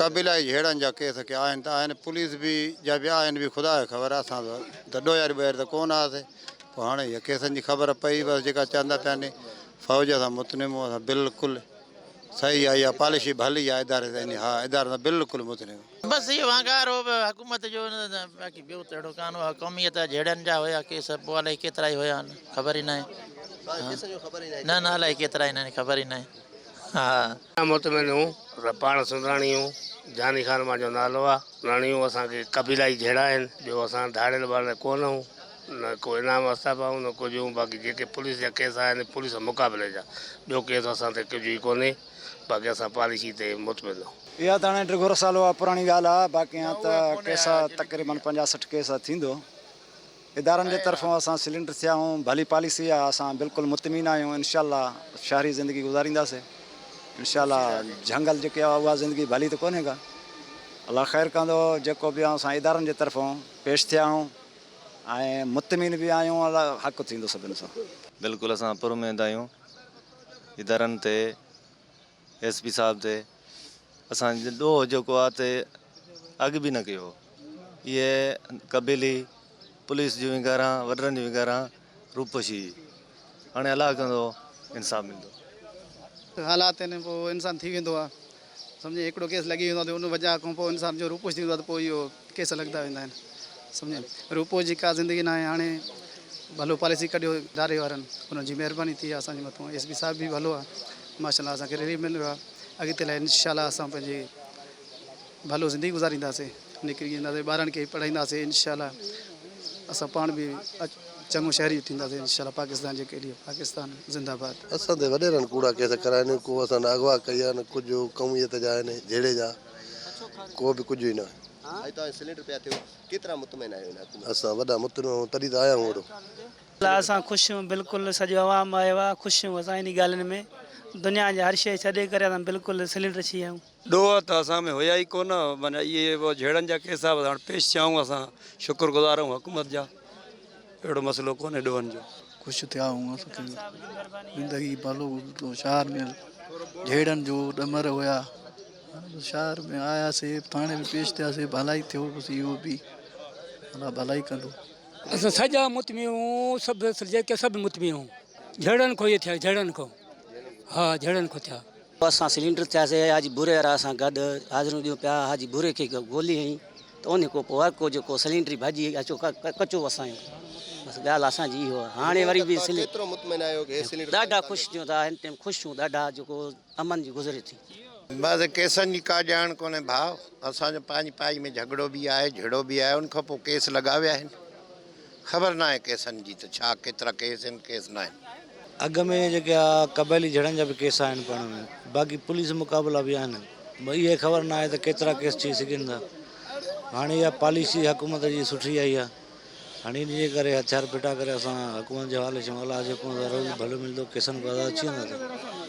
कबीलाई झेड़न जा केस के आहिनि त आहिनि पुलिस भी जा ॿिया आहिनि भी ख़ुदा खे ख़बर असां त ॾोयारी ॿोयारी त कोन हुआसीं पोइ हाणे हीअ केसनि जी ख़बर पई बसि जेका चवंदा पिया नी फ़ौज सां मुतनिम असां बिल्कुलु सही आहे इहा पॉलिसी भली आहे इदारे ताईं हा इदारे सां बिल्कुलु मुतनिम बस ये वांगार हो हुकूमत जो बाक़ी ॿियो त अहिड़ो कान हुआ क़ौमियत झेड़नि जा हुया केस पोइ अलाए केतिरा ई हुया ख़बर ई न आहे न अलाए केतिरा ई न ख़बर ई न आहे हा मुतमिन हूं पाण सुंदराणी हूं जानी ख़ान मुंहिंजो नालो आहे राणियूं असांखे कबीलाई जहिड़ा आहिनि ॿियो असां धाड़ियल ॿार कोन आहियूं न को इनाम असां पाऊं न कुझु बाक़ी जेके पुलिस जा केस आहिनि पुलिस मुक़ाबले जा ॿियो केस असां ते कुझु ई कोन्हे बाक़ी असां पॉलिसी ते मुतमिन आहियूं इहा त हाणे 3 साल पुराणी ॻाल्हि आहे बाक़ी हाणे त केस तक़रीबन 50-60 केस थींदो इदारनि जे तरफ़ां असां सिलेंडर थिया आहियूं भली पॉलिसी आहे असां बिल्कुलु मुतमिन आहियूं इनशाला शहरी ज़िंदगी गुज़ारींदासीं इनशाला झंगल जेके आहे उहा ज़िंदगी भली त कोन्हे का अलाह ख़ैरु कंदो जेको बि आहे असां इदारनि जे तरफ़ां पेश थिया आहियूं ऐं मुतमिन बि आहियूं अलाह हक़ु थींदो सभिनि सां बिल्कुलु असां पुरउमेद आहियूं इदारनि ते SP साहिब ते असां ॾोह जेको आहे ते अॻु बि न कयो इहे कबीली पुलिस जूं विगारां वॾनि जूं विगारां रूपशी हाणे अलाह कंदो इंसाफ़ मिलंदो हालात आहिनि पोइ इंसानु थी वेंदो आहे सम्झे हिकिड़ो केस लॻी वेंदो आहे त उन वजह खां पोइ इंसान जो रूपोश थी वेंदो आहे त पोइ इहो केस लॻंदा वेंदा आहिनि सम्झे रूपोश जी का ज़िंदगी न आहे हाणे भलो पॉलिसी कढियो इदारे वारनि उन्हनि जी महिरबानी थी आहे असांजे मथां SP साहिब बि भलो आहे माशाल्लाह असांखे रिलीफ मिलियो आहे अॻिते लाइ इनशाला असां पंहिंजी भलो ज़िंदगी गुज़ारींदासीं निकिरी वेंदासीं ॿारनि खे पढ़ाईंदासीं इनशाला असां पाण बि चङो शहरी थींदासीं इनशाला पाकिस्तान जे केॾी पाकिस्तान ज़िंदाबाद असां ते वॾेरनि कूड़ा केस कराइनि को असां अगवा कई आहे न कुझु क़ौमियत जा आहिनि जहिड़े जा को बि कुझु ई न सिलेंडर पिया थियो केतिरा मुतमिन आहियो असां वॾा मुतमिन तॾहिं त आया आहियूं असां ख़ुशि आहियूं बिल्कुलु सॼो आवाम आयो आहे ख़ुशि आहियूं असां इन ॻाल्हियुनि में दुनिया जी हर शइ छॾे करे असां बिल्कुलु सिलेंडर थी आहियूं ॾोह त असां में हुया ई कोन माना इहे झेड़नि जा केस हाणे पेश थिया आहियूं असां शुक्रगुज़ार आहियूं हुकूमत जा अहिड़ो मसइलो कोन्हे ॾोहनि जो ख़ुशि थिया आहियूं असांखे ज़िंदगी भलो शहर में झेड़नि जो ॾमर हुया शहर में आयासीं थाणे में पेश थियासीं भलाई थियो बसि इहो बि अलाह भलाई कंदो असां सॼा मुतमिन आहियूं सभु जेके सभु मुतमिन आहियूं झेड़नि खां इहे थिया झेड़नि खां हा झेड़नि खां थिया असां सिलेंडर थियासीं हाजी बुरे वारा असां गॾु हाज़िरियूं ॾियूं पिया हाजी बुरे खे गोली हई त उन खां पोइ हर को जेको सिलेंडर भाॼी अचो कचो असांजो बसि ॻाल्हि असांजी इहो आहे हाणे वरी बि ॾाढा ख़ुशि थियूं था हिन टाइम ख़ुशि थियूं ॾाढा जेको अमन जी गुज़रे थी बसि केसनि जी का ॼाण कोन्हे भाउ असांजो पंहिंजी पाई में झगड़ो बि आहे झेड़ो बि आहे उनखां पोइ केस लॻा विया आहिनि ख़बर न आहे केसनि जी त छा केतिरा केस आहिनि केस न आहिनि अॻ में जेके आहे कबैली झड़नि जा बि केस आहिनि पाण में बाक़ी पुलिस मुक़ाबला बि आहिनि भई इहे ख़बर न आहे त केतिरा केस थी सघनि था हाणे इहा पॉलिसी हुकूमत जी सुठी आई आहे हाणे इन जे करे हथियार फिटा करे असां हुकूमत जे हवाले छयूं अलाह जेको रोज़ भलो मिलंदो केसनि को अची वेंदा